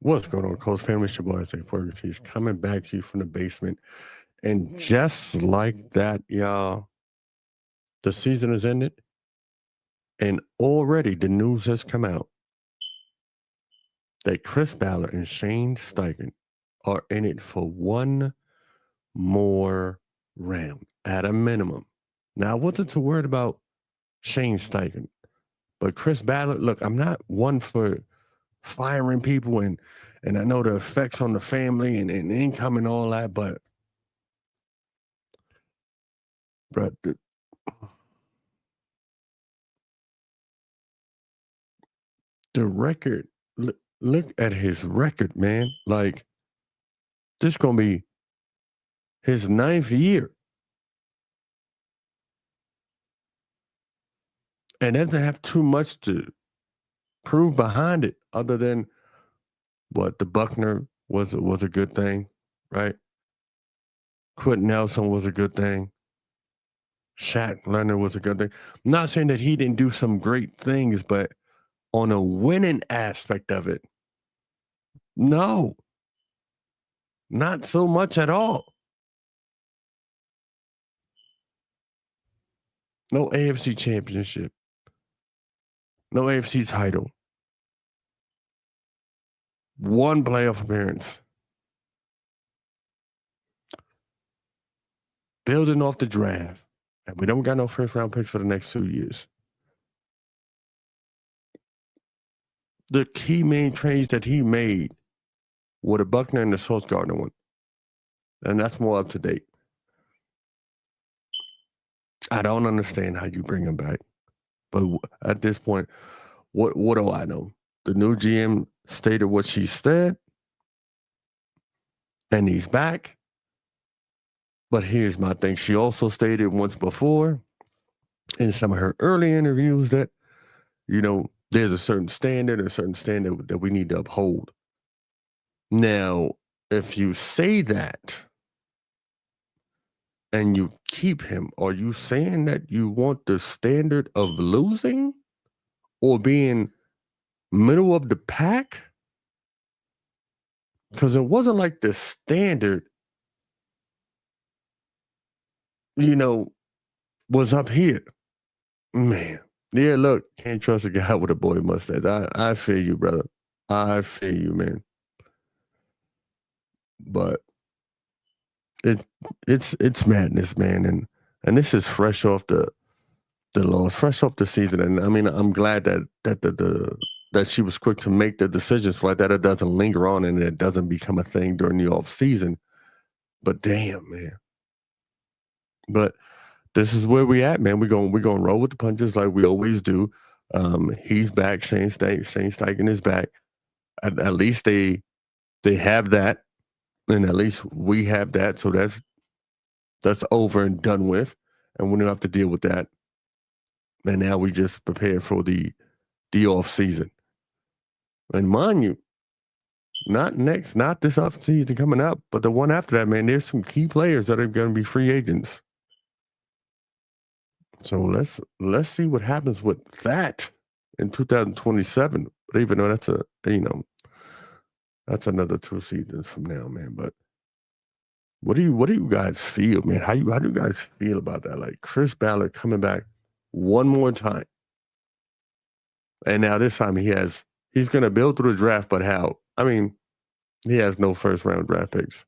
What's going on, Coach family? It's your boy, Isaiah Ferguson. He's coming back to you from the basement. And just like that, y'all, the season has ended. And already the news has come out that Chris Ballard and Shane Steichen are in it for one more round at a minimum. Now, I wasn't too worried about Shane Steichen, but Chris Ballard, look, I'm not one for firing people and I know the effects on the family and income and all that, but the, the record, look at his record, man. Like, this going to be his 9th year. And doesn't have too much to prove behind it other than what the Buckner was a good thing, right? Quentin Nelson was a good thing. Shaq Leonard was a good thing. I'm not saying that he didn't do some great things, but on a winning aspect of it, no, not so much at all. No AFC championship. No AFC title. One playoff appearance. Building off the draft. And we don't got no first round picks for the next 2 years. The key main trades that he made were the Buckner and the Sauce Gardner one. And that's more up to date. I don't understand how you bring him back. But at this point, what do I know? The new GM stated what she said, and he's back. But here's my thing. She also stated once before in some of her early interviews that, there's a certain standard that we need to uphold. Now, if you say that and you keep him, are you saying that you want the standard of losing or being middle of the pack? Because it wasn't like the standard, was up here. Man. Yeah, look, can't trust a guy with a boy mustache. I feel you, brother. I feel you, man. But it's madness, man, and this is fresh off the loss, fresh off the season. And I mean, I'm glad that she was quick to make the decisions like that. It doesn't linger on and it doesn't become a thing during the off season. But damn, man. But this is where we at, man. We're gonna roll with the punches like we always do. He's back. Shane Steichen is back. At least they have that, and at least we have that. So that's over and done with, and we don't have to deal with that. And now we just prepare for the off season. And mind you, not this off season coming up, but the one after that, man. There's some key players that are going to be free agents. So let's see what happens with that in 2027. But even though that's that's another 2 seasons from now, man. But what do you guys feel, man? How do you guys feel about that? Like Chris Ballard coming back one more time, and now this time he's going to build through the draft. But how? I mean, he has no first round draft picks.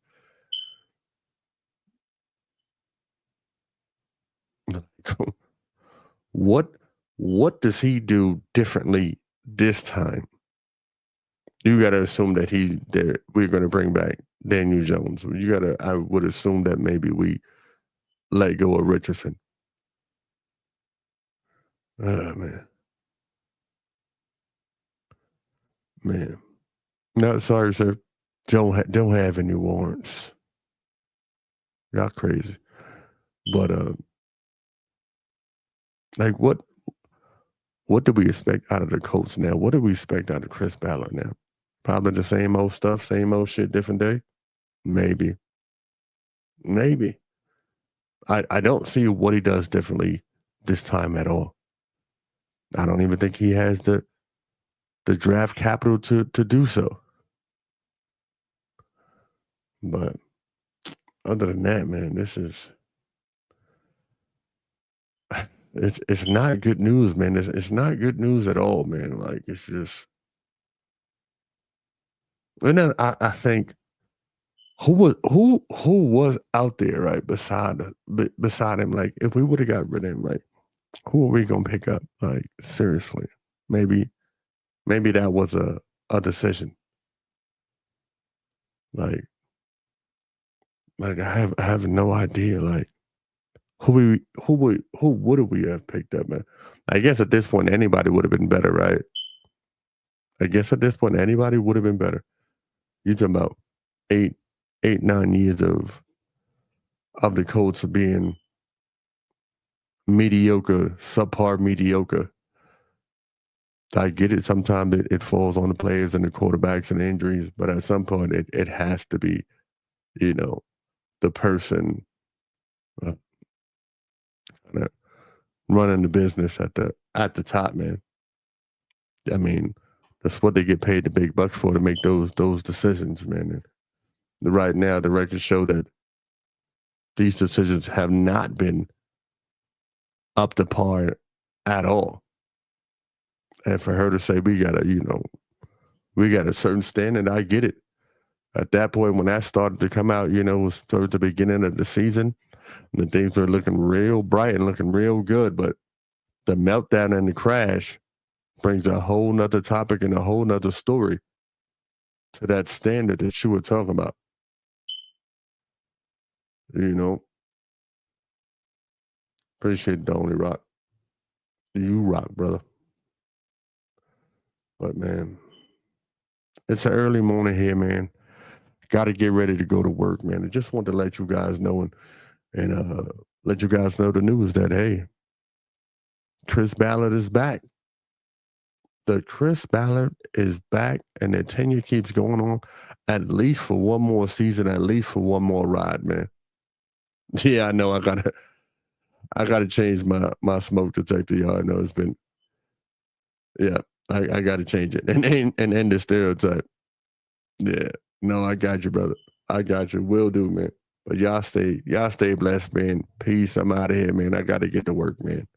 What does he do differently this time? You got to assume that we're going to bring back Daniel Jones. I would assume that maybe we let go of Richardson. Oh, man. No, sorry, sir. Don't have any warrants. Y'all crazy. But like what do we expect out of the Colts now? What do we expect out of Chris Ballard now? Probably the same old stuff, same old shit, different day? Maybe. I don't see what he does differently this time at all. I don't even think he has the draft capital to do so. But other than that, man, this is it's not good news, man. It's not good news at all, man. Like it's just and then I think who was out there right beside him. Like if we would have got rid of him, like who are we gonna pick up? Like seriously, maybe maybe that was a decision. Like I have no idea. Like who would we have picked up, man? I guess at this point anybody would have been better, right? I guess at this point anybody would have been better. You talking about eight, 9 years of the Colts of being mediocre, subpar mediocre. I get it. Sometimes it falls on the players and the quarterbacks and the injuries, but at some point it has to be, you know, the person uh, kinda running the business at the top, man. I mean, that's what they get paid the big bucks for to make those decisions, man. And right now, the records show that these decisions have not been up to par at all. And for her to say we got a certain standard, I get it. At that point, when that started to come out, it was towards the beginning of the season, and the things were looking real bright and looking real good. But the meltdown and the crash brings a whole nother topic and a whole nother story to that standard that you were talking about. You know, appreciate the only rock. You rock, brother. But man, it's an early morning here, man. Got to get ready to go to work, man. I just want to let you guys know and let you guys know the news that hey, Chris Ballard is back. The Chris Ballard is back, and the tenure keeps going on at least for one more season, at least for one more ride, man. Yeah, I know. I gotta change my smoke detector, y'all. I know it's been yeah. I gotta change it and end the stereotype. Yeah, no, I got you, brother. I got you. Will do, man. But y'all stay blessed, man. Peace. I'm out of here, man. I gotta get to work, man.